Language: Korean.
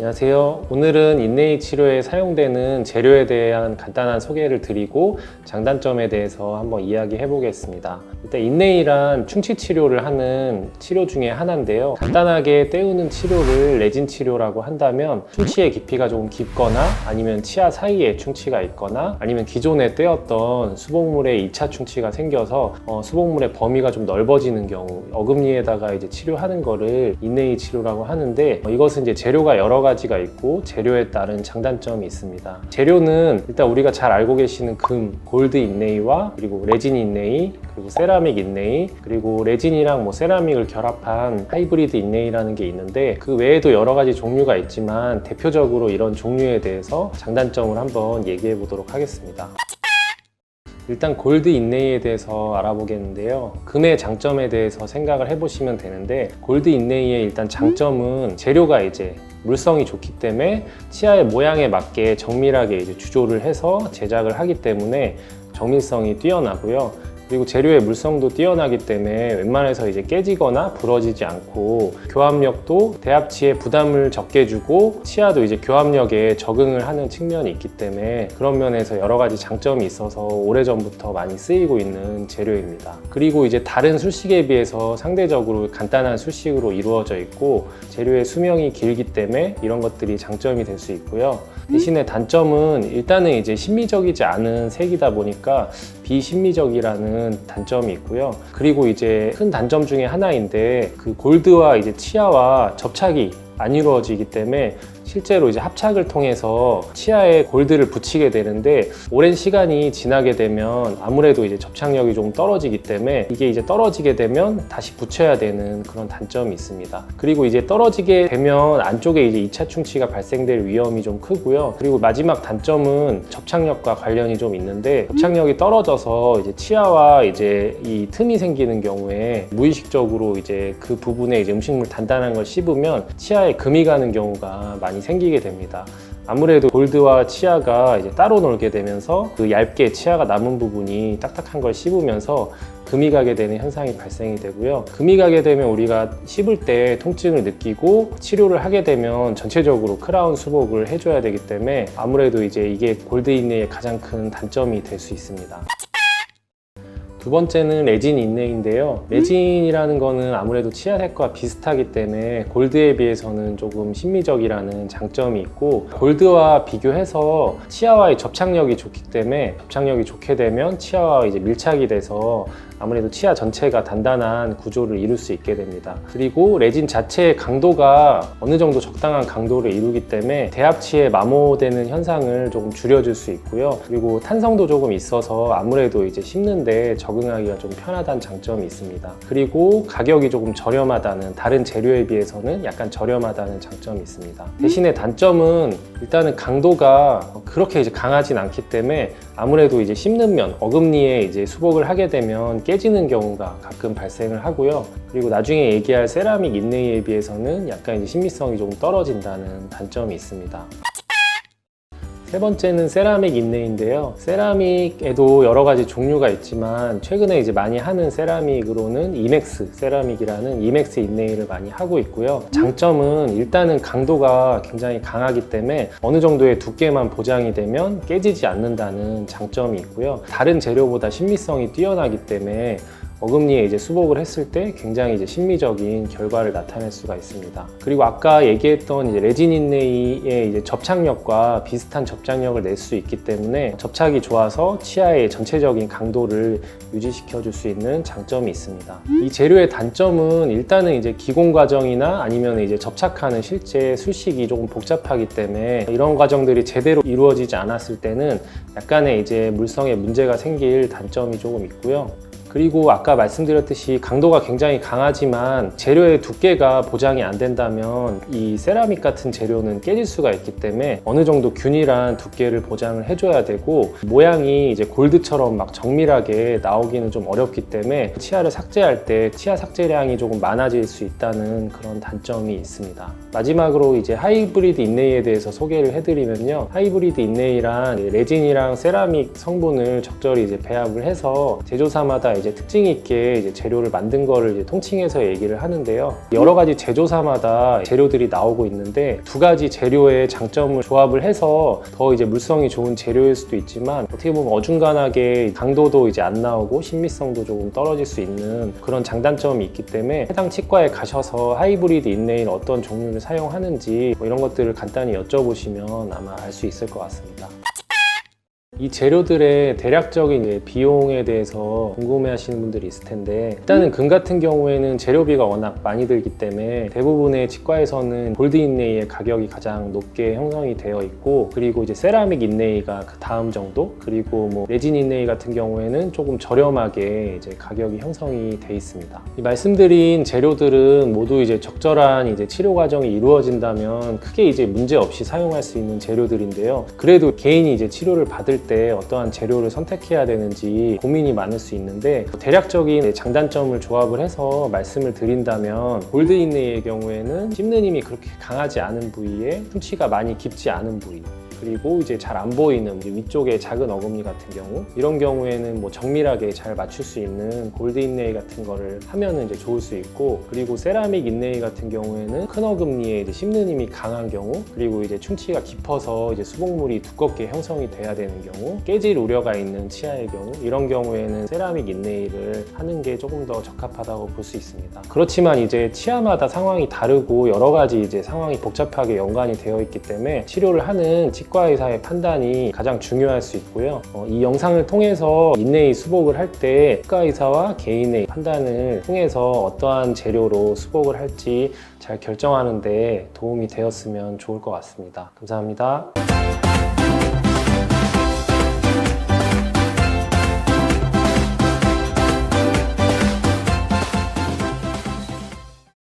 안녕하세요. 오늘은 인네이 치료에 사용되는 재료에 대한 간단한 소개를 드리고 장단점에 대해서 한번 이야기해 보겠습니다. 일단 인네이란 충치 치료를 하는 치료 중에 하나인데요. 간단하게 때우는 치료를 레진 치료라고 한다면 충치의 깊이가 조금 깊거나 아니면 치아 사이에 충치가 있거나 아니면 기존에 떼었던 수복물에 2차 충치가 생겨서 수복물의 범위가 좀 넓어지는 경우 어금니에다가 이제 치료하는 거를 인네이 치료라고 하는데 이것은 이제 재료가 여러 가지가 있고 재료에 따른 장단점이 있습니다. 재료는 일단 우리가 잘 알고 계시는 금, 골드 인네이와 그리고 레진 인네이, 그리고 세라믹 인네이, 그리고 레진이랑 세라믹을 결합한 하이브리드 인네이라는 게 있는데 그 외에도 여러 가지 종류가 있지만 대표적으로 이런 종류에 대해서 장단점을 한번 얘기해 보도록 하겠습니다. 일단 골드 인네이에 대해서 알아보겠는데요. 금의 장점에 대해서 생각을 해보시면 되는데 골드 인네이의 일단 장점은 재료가 이제 물성이 좋기 때문에 치아의 모양에 맞게 정밀하게 이제 주조를 해서 제작을 하기 때문에 정밀성이 뛰어나고요. 그리고 재료의 물성도 뛰어나기 때문에 웬만해서 이제 깨지거나 부러지지 않고 교합력도 대합치에 부담을 적게 주고 치아도 이제 교합력에 적응을 하는 측면이 있기 때문에 그런 면에서 여러 가지 장점이 있어서 오래전부터 많이 쓰이고 있는 재료입니다. 그리고 이제 다른 술식에 비해서 상대적으로 간단한 술식으로 이루어져 있고 재료의 수명이 길기 때문에 이런 것들이 장점이 될 수 있고요. 대신에 단점은 일단은 이제 심미적이지 않은 색이다 보니까 비심미적이라는 단점이 있고요. 그리고 이제 큰 단점 중에 하나인데 그 골드와 이제 치아와 접착이 안 이루어지기 때문에 실제로 이제 합착을 통해서 치아에 골드를 붙이게 되는데 오랜 시간이 지나게 되면 아무래도 이제 접착력이 좀 떨어지기 때문에 이게 이제 떨어지게 되면 다시 붙여야 되는 그런 단점이 있습니다. 그리고 이제 떨어지게 되면 안쪽에 이제 2차 충치가 발생될 위험이 좀 크고요. 그리고 마지막 단점은 접착력과 관련이 좀 있는데 접착력이 떨어져서 이제 치아와 이제 이 틈이 생기는 경우에 무의식적으로 이제 그 부분에 이제 음식물 단단한 걸 씹으면 치아에 금이 가는 경우가 많이 생기게 됩니다. 아무래도 골드와 치아가 이제 따로 놀게 되면서 그 얇게 치아가 남은 부분이 딱딱한 걸 씹으면서 금이 가게 되는 현상이 발생이 되고요. 금이 가게 되면 우리가 씹을 때 통증을 느끼고 치료를 하게 되면 전체적으로 크라운 수복을 해줘야 되기 때문에 아무래도 이제 이게 골드 인네이의 가장 큰 단점이 될 수 있습니다. 두 번째는 레진 인네이인데요. 레진이라는 거는 아무래도 치아색과 비슷하기 때문에 골드에 비해서는 조금 심미적이라는 장점이 있고 골드와 비교해서 치아와의 접착력이 좋기 때문에 접착력이 좋게 되면 치아와 이제 밀착이 돼서 아무래도 치아 전체가 단단한 구조를 이룰 수 있게 됩니다. 그리고 레진 자체의 강도가 어느 정도 적당한 강도를 이루기 때문에 대합치에 마모되는 현상을 조금 줄여줄 수 있고요. 그리고 탄성도 조금 있어서 아무래도 이제 씹는데 적응하기가 좀 편하다는 장점이 있습니다. 그리고 가격이 조금 저렴하다는, 다른 재료에 비해서는 약간 저렴하다는 장점이 있습니다. 대신에 단점은 일단은 강도가 그렇게 이제 강하진 않기 때문에 아무래도 이제 씹는 면, 어금니에 이제 수복을 하게 되면 깨지는 경우가 가끔 발생을 하고요. 그리고 나중에 얘기할 세라믹 인네이에 비해서는 약간 이제 신미성이 조금 떨어진다는 단점이 있습니다. 세 번째는 세라믹 인네이인데요. 세라믹에도 여러 가지 종류가 있지만 최근에 이제 많이 하는 세라믹으로는 이맥스 세라믹이라는 이맥스 인네이를 많이 하고 있고요. 장점은 일단은 강도가 굉장히 강하기 때문에 어느 정도의 두께만 보장이 되면 깨지지 않는다는 장점이 있고요. 다른 재료보다 신미성이 뛰어나기 때문에 어금니에 이제 수복을 했을 때 굉장히 이제 심미적인 결과를 나타낼 수가 있습니다. 그리고 아까 얘기했던 이제 레진 인네이의 이제 접착력과 비슷한 접착력을 낼 수 있기 때문에 접착이 좋아서 치아의 전체적인 강도를 유지시켜 줄 수 있는 장점이 있습니다. 이 재료의 단점은 일단은 이제 기공 과정이나 아니면 이제 접착하는 실제 술식이 조금 복잡하기 때문에 이런 과정들이 제대로 이루어지지 않았을 때는 약간의 이제 물성에 문제가 생길 단점이 조금 있고요. 그리고 아까 말씀드렸듯이 강도가 굉장히 강하지만 재료의 두께가 보장이 안 된다면 이 세라믹 같은 재료는 깨질 수가 있기 때문에 어느 정도 균일한 두께를 보장을 해줘야 되고 모양이 이제 골드처럼 막 정밀하게 나오기는 좀 어렵기 때문에 치아를 삭제할 때 치아 삭제량이 조금 많아질 수 있다는 그런 단점이 있습니다. 마지막으로 이제 하이브리드 인네이에 대해서 소개를 해드리면요. 하이브리드 인네이란 레진이랑 세라믹 성분을 적절히 이제 배합을 해서 제조사마다 이제 특징 있게 이제 재료를 만든 거를 이제 통칭해서 얘기를 하는데요. 여러 가지 제조사마다 재료들이 나오고 있는데 두 가지 재료의 장점을 조합을 해서 더 이제 물성이 좋은 재료일 수도 있지만 어떻게 보면 어중간하게 강도도 이제 안 나오고 신미성도 조금 떨어질 수 있는 그런 장단점이 있기 때문에 해당 치과에 가셔서 하이브리드 인네일 어떤 종류를 사용하는지 뭐 이런 것들을 간단히 여쭤보시면 아마 알 수 있을 것 같습니다. 이 재료들의 대략적인 비용에 대해서 궁금해하시는 분들이 있을 텐데 일단은 금 같은 경우에는 재료비가 워낙 많이 들기 때문에 대부분의 치과에서는 골드 인레이의 가격이 가장 높게 형성이 되어 있고 그리고 이제 세라믹 인레이가 그 다음 정도 그리고 뭐 레진 인레이 같은 경우에는 조금 저렴하게 이제 가격이 형성이 돼 있습니다. 이 말씀드린 재료들은 모두 이제 적절한 이제 치료 과정이 이루어진다면 크게 이제 문제 없이 사용할 수 있는 재료들인데요. 그래도 개인이 이제 치료를 받을 때 어떠한 재료를 선택해야 되는지 고민이 많을 수 있는데 대략적인 장단점을 조합을 해서 말씀을 드린다면 골드 인레이의 경우에는 씹는 힘이 그렇게 강하지 않은 부위에 충치가 많이 깊지 않은 부위 그리고 이제 잘 안 보이는 위쪽에 작은 어금니 같은 경우 이런 경우에는 뭐 정밀하게 잘 맞출 수 있는 골드 인레이 같은 거를 하면은 이제 좋을 수 있고 그리고 세라믹 인레이 같은 경우에는 큰 어금니에 이제 씹는 힘이 강한 경우 그리고 이제 충치가 깊어서 이제 수복물이 두껍게 형성이 돼야 되는 경우 깨질 우려가 있는 치아의 경우 이런 경우에는 세라믹 인레이를 하는 게 조금 더 적합하다고 볼 수 있습니다. 그렇지만 이제 치아마다 상황이 다르고 여러 가지 이제 상황이 복잡하게 연관이 되어 있기 때문에 치료를 하는 치과 의사의 판단이 가장 중요할 수 있고요. 이 영상을 통해서 인레이 수복을 할 때 치과 의사와 개인의 판단을 통해서 어떠한 재료로 수복을 할지 잘 결정하는 데 도움이 되었으면 좋을 것 같습니다. 감사합니다.